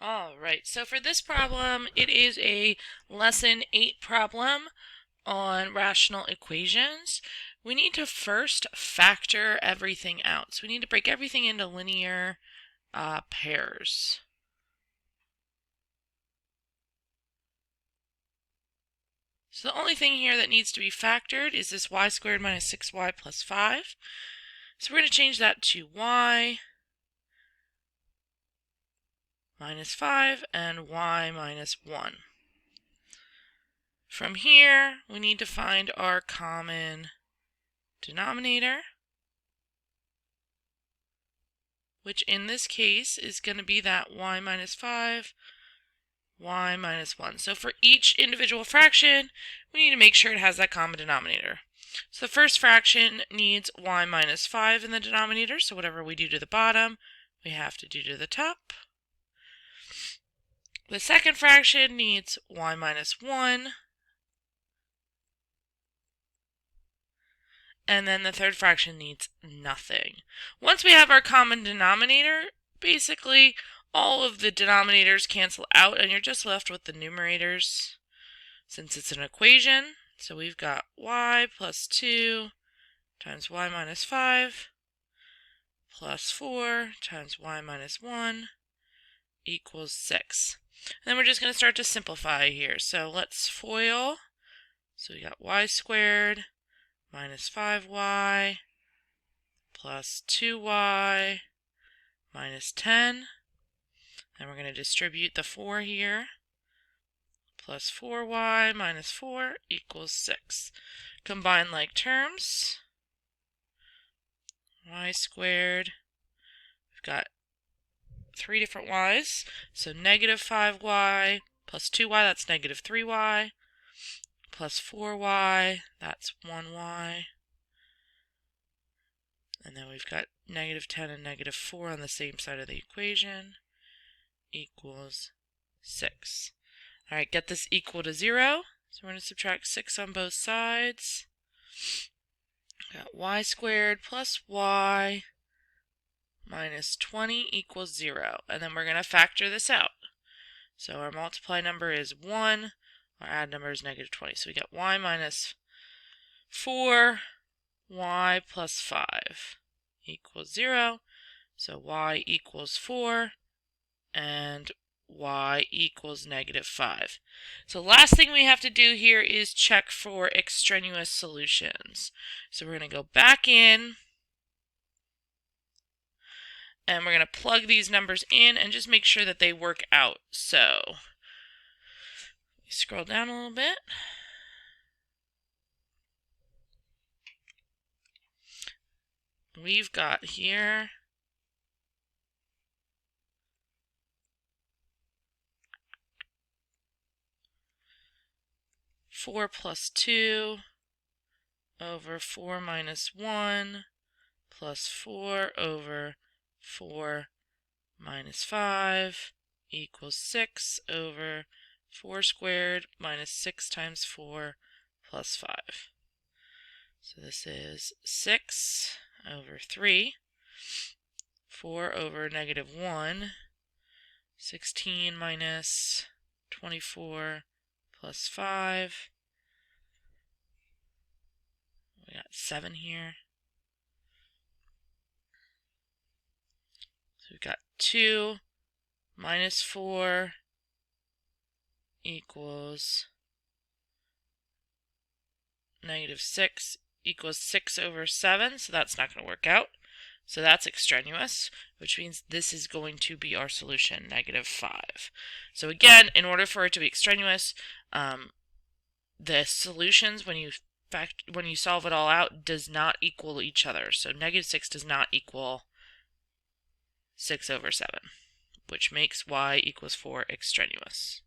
All right, so for this problem, it is a lesson 8 problem on rational equations. We need to first factor everything out. So we need to break everything into linear pairs. So the only thing here that needs to be factored is this y squared minus 6y plus 5. So we're going to change that to y minus 5 and y minus 1. From here, we need to find our common denominator, which in this case is going to be that y minus 5, y minus 1. So for each individual fraction, we need to make sure it has that common denominator. So the first fraction needs y minus 5 in the denominator, so whatever we do to the bottom, we have to do to the top. The second fraction needs y minus 1. And then the third fraction needs nothing. Once we have our common denominator, basically all of the denominators cancel out and you're just left with the numerators since it's an equation. So we've got y plus 2 times y minus 5 plus 4 times y minus 1 equals 6. And then we're just going to start to simplify here. So let's FOIL. So we got y squared minus 5y plus 2y minus 10. And we're going to distribute the 4 here. Plus 4y minus 4 equals 6. Combine like terms. Y squared. We've got 3 different y's. So negative 5y plus 2y, that's negative 3y. Plus 4y, that's 1y. And then we've got negative 10 and negative 4 on the same side of the equation equals 6. All right, get this equal to 0. So we're going to subtract 6 on both sides. We've got y squared plus y minus 20 equals 0. And then we're going to factor this out. So our multiply number is 1. Our add number is negative 20. So we get y minus 4, y plus 5 equals 0. So y equals 4 and y equals negative 5. So last thing we have to do here is check for extraneous solutions. So we're going to go back in and we're going to plug these numbers in and just make sure that they work out. So scroll down a little bit. We've got here 4 plus 2 over 4 minus 1 plus 4 over 4 minus 5 equals 6 over 4 squared minus 6 times 4 plus 5. So this is 6 over 3, 4 over negative 1, 16 minus 24 plus 5. We got 7 here. So we've got 2 minus 4 equals negative 6 equals 6 over 7, so that's not going to work out. So that's extraneous, which means this is going to be our solution, negative 5. So again, in order for it to be extraneous, the solutions, when you solve it all out, does not equal each other. So negative 6 does not equal 6 over 7, which makes y equals 4 extraneous.